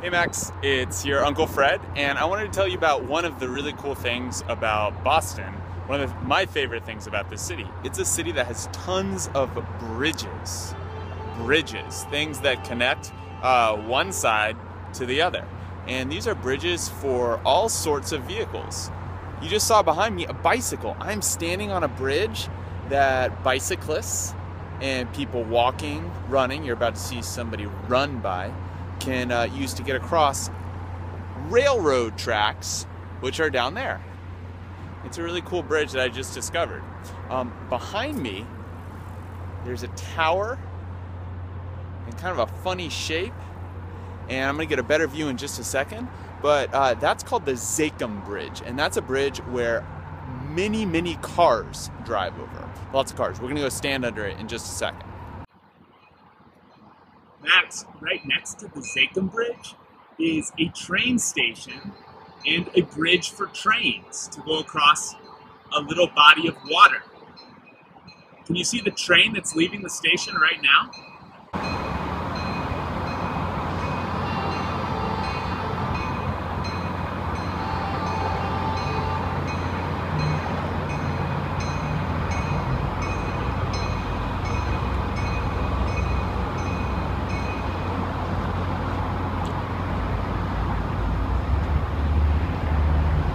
Hey Max, it's your Uncle Fred, and I wanted to tell you about one of the really cool things about Boston. One of my favorite things about this city. It's a city that has tons of bridges. Things that connect one side to the other. And these are bridges for all sorts of vehicles. You just saw behind me a bicycle. I'm standing on a bridge that bicyclists and people walking, running, you're about to see somebody run by, can use to get across railroad tracks, which are down there. It's a really cool bridge that I just discovered. Behind me, there's a tower in kind of a funny shape, and I'm gonna get a better view in just a second, but that's called the Zakim Bridge, and that's a bridge where many cars drive over. Lots of cars. We're gonna go stand under it in just a second. Max, right next to the Zakim Bridge is a train station and a bridge for trains to go across a little body of water. Can you see the train that's leaving the station right now?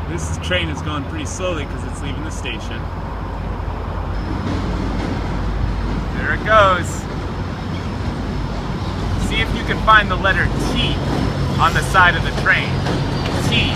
This train is going pretty slowly because it's leaving the station. There it goes. See if you can find the letter T on the side of the train. T.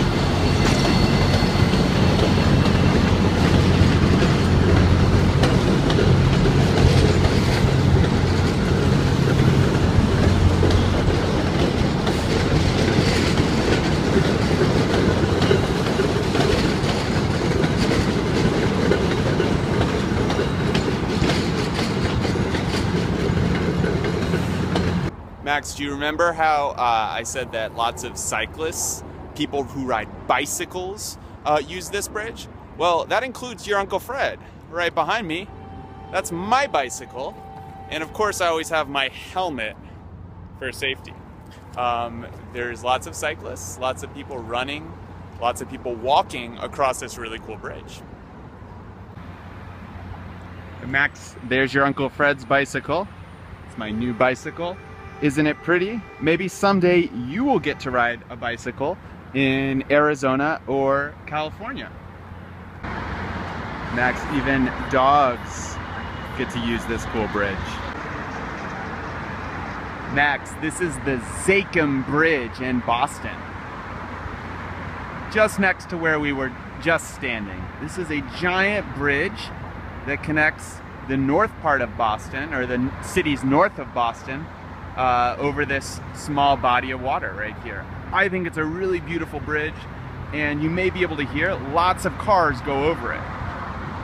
Max, do you remember how I said that lots of cyclists, people who ride bicycles, use this bridge? Well, that includes your Uncle Fred, right behind me. That's my bicycle. And of course, I always have my helmet for safety. There's lots of cyclists, lots of people running, lots of people walking across this really cool bridge. And Max, there's your Uncle Fred's bicycle. It's my new bicycle. Isn't it pretty? Maybe someday you will get to ride a bicycle in Arizona or California. Max, even dogs get to use this cool bridge. Max, this is the Zakim Bridge in Boston. Just next to where we were just standing. This is a giant bridge that connects the north part of Boston, or the cities north of Boston, over this small body of water right here. I think it's a really beautiful bridge, and you may be able to hear lots of cars go over it.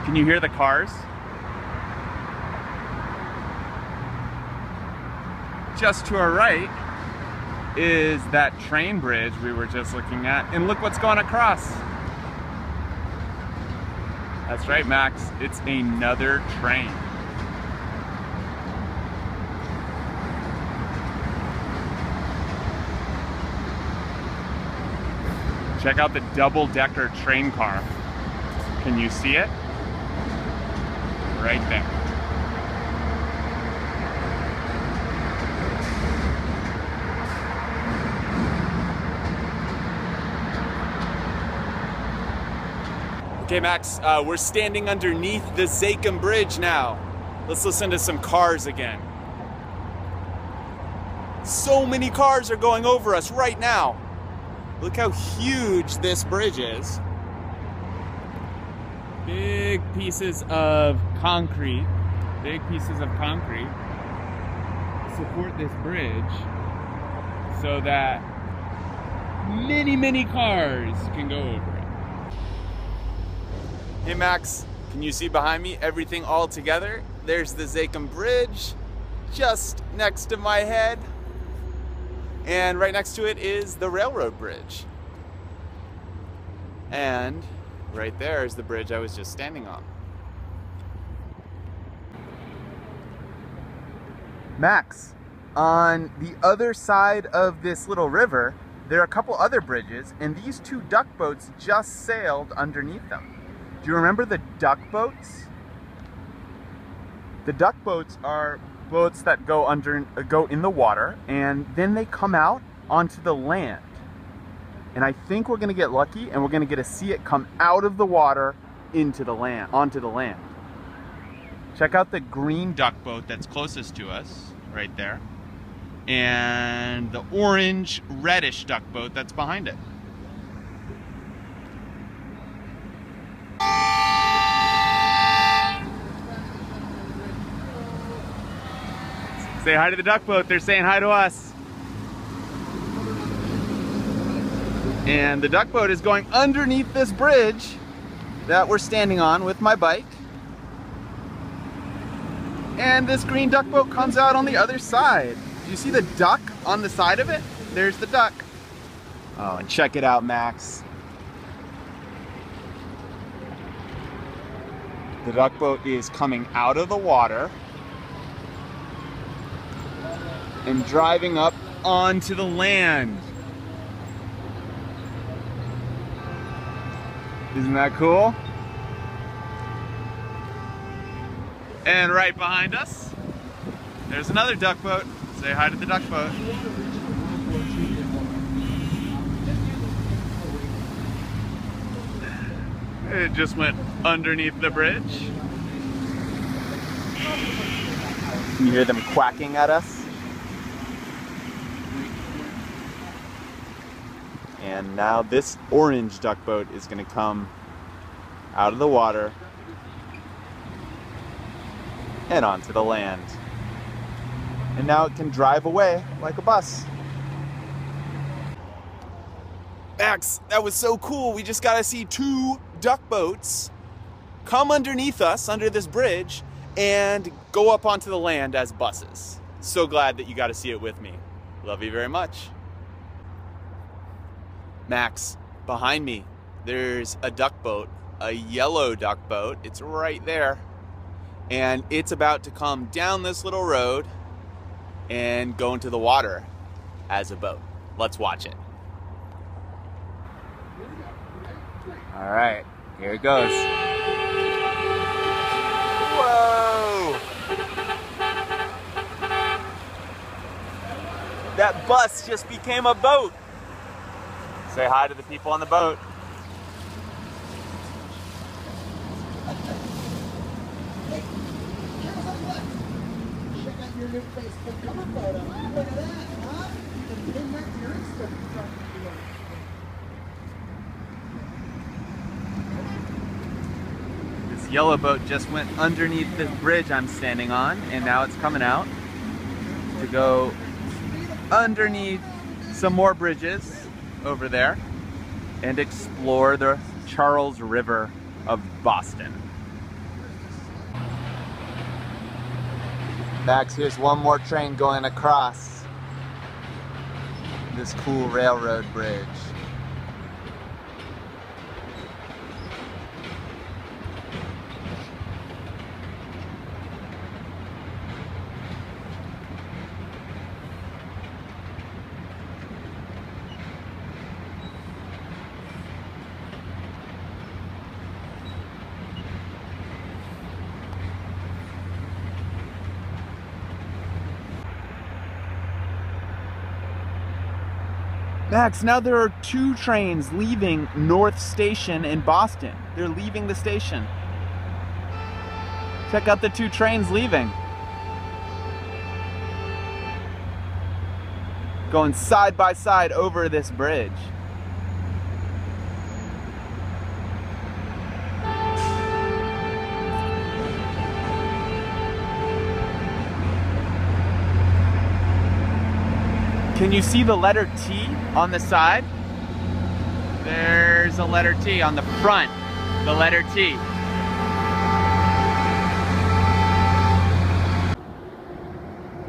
Can you hear the cars? Just to our right is that train bridge we were just looking at, and look what's going across. That's right, Max, it's another train. Check out the double-decker train car. Can you see it? Right there. Okay, Max, we're standing underneath the Zakim Bridge now. Let's listen to some cars again. So many cars are going over us right now. Look how huge this bridge is. Big pieces of concrete support this bridge so that many cars can go over it. Hey Max, can you see behind me everything all together? There's the Zakim Bridge just next to my head. And right next to it is the railroad bridge. And right there is the bridge I was just standing on. Max, on the other side of this little river there are a couple other bridges, and these two duck boats just sailed underneath them. Do you remember the duck boats? The duck boats are boats that go in the water, and then they come out onto the land. And I think we're gonna get lucky, and we're gonna get to see it come out of the water onto the land. Check out the green duck boat that's closest to us, right there, and the orange reddish duck boat that's behind it. Say hi to the duck boat. They're saying hi to us. And the duck boat is going underneath this bridge that we're standing on with my bike. And this green duck boat comes out on the other side. Do you see the duck on the side of it? There's the duck. Oh, and check it out, Max. The duck boat is coming out of the water and driving up onto the land. Isn't that cool? And right behind us, there's another duck boat. Say hi to the duck boat. It just went underneath the bridge. Can you hear them quacking at us? And now this orange duck boat is going to come out of the water and onto the land. And now it can drive away like a bus. Max, that was so cool. We just got to see two duck boats come underneath us, under this bridge, and go up onto the land as buses. So glad that you got to see it with me. Love you very much. Max, behind me, there's a duck boat, a yellow duck boat. It's right there. And it's about to come down this little road and go into the water as a boat. Let's watch it. All right, here it goes. Whoa! That bus just became a boat. Say hi to the people on the boat. Check out your new Facebook cover photo. Look at that, huh? You can pin that to your Instagram. This yellow boat just went underneath this bridge I'm standing on, and now it's coming out to go underneath some more bridges over there and explore the Charles River of Boston. Max, here's one more train going across this cool railroad bridge. Max, now there are two trains leaving North Station in Boston. They're leaving the station. Check out the two trains leaving. Going side by side over this bridge. Can you see the letter T on the side? There's a letter T on the front, the letter T.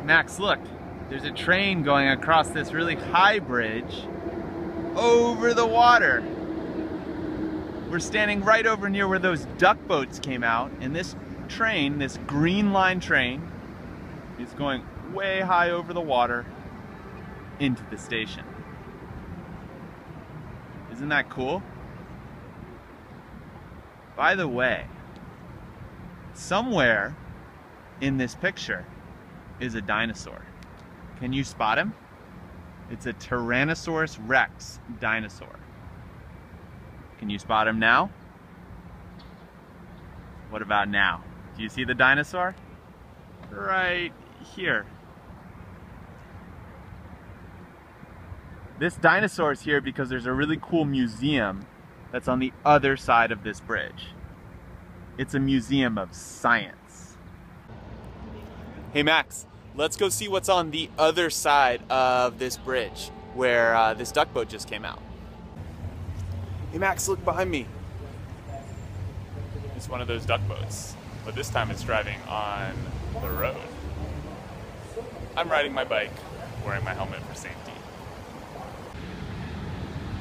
Max, look, there's a train going across this really high bridge over the water. We're standing right over near where those duck boats came out, and this train, this green line train, is going way high over the water into the station. Isn't that cool? By the way, somewhere in this picture is a dinosaur. Can you spot him? It's a Tyrannosaurus Rex dinosaur. Can you spot him now? What about now? Do you see the dinosaur? Right here. This dinosaur is here because there's a really cool museum that's on the other side of this bridge. It's a museum of science. Hey Max, let's go see what's on the other side of this bridge where this duck boat just came out. Hey Max, look behind me. It's one of those duck boats, but this time it's driving on the road. I'm riding my bike, wearing my helmet for safety.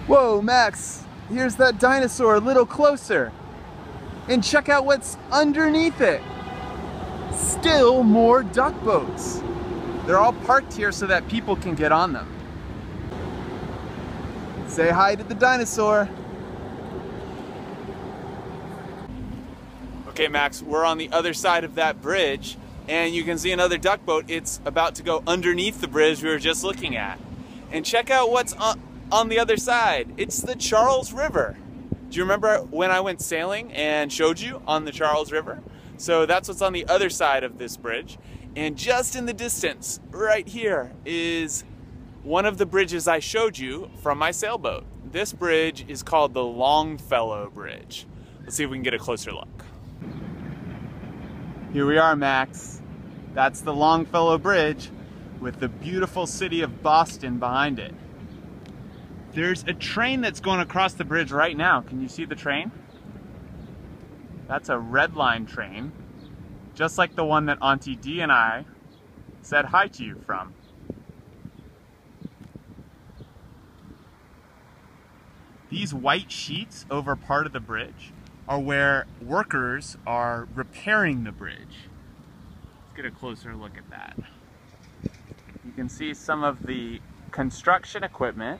Whoa, Max, here's that dinosaur a little closer. And check out what's underneath it. Still more duck boats. They're all parked here so that people can get on them. Say hi to the dinosaur. Okay, Max, we're on the other side of that bridge, and you can see another duck boat. It's about to go underneath the bridge we were just looking at. And check out what's on the other side. It's the Charles River. Do you remember when I went sailing and showed you on the Charles River? So that's what's on the other side of this bridge. And just in the distance, right here, is one of the bridges I showed you from my sailboat. This bridge is called the Longfellow Bridge. Let's see if we can get a closer look. Here we are, Max. That's the Longfellow Bridge with the beautiful city of Boston behind it. There's a train that's going across the bridge right now. Can you see the train? That's a Red Line train, just like the one that Auntie Dee and I said hi to you from. These white sheets over part of the bridge are where workers are repairing the bridge. Let's get a closer look at that. You can see some of the construction equipment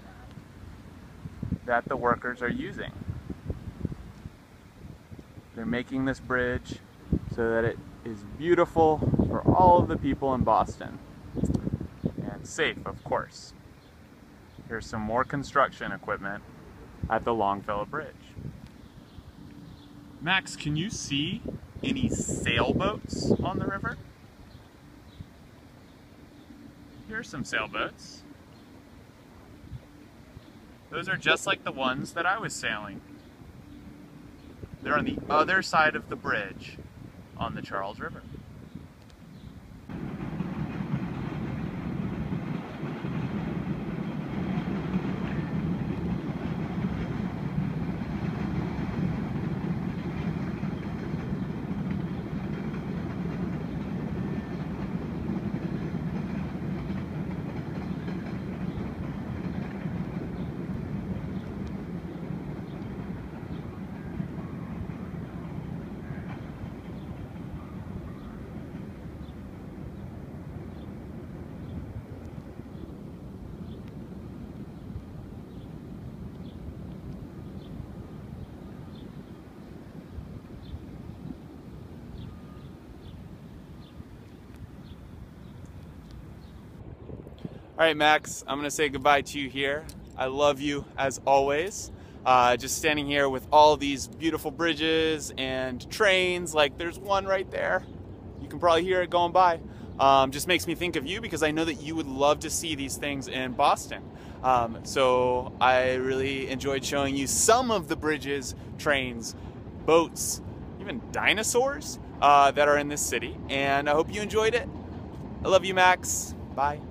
that the workers are using. They're making this bridge so that it is beautiful for all of the people in Boston. And safe, of course. Here's some more construction equipment at the Longfellow Bridge. Max, can you see any sailboats on the river? Here's some sailboats. Those are just like the ones that I was sailing. They're on the other side of the bridge on the Charles River. All right, Max, I'm gonna say goodbye to you here. I love you as always. Just standing here with all these beautiful bridges and trains, like there's one right there. You can probably hear it going by. Just makes me think of you because I know that you would love to see these things in Boston. So I really enjoyed showing you some of the bridges, trains, boats, even dinosaurs that are in this city. And I hope you enjoyed it. I love you, Max. Bye.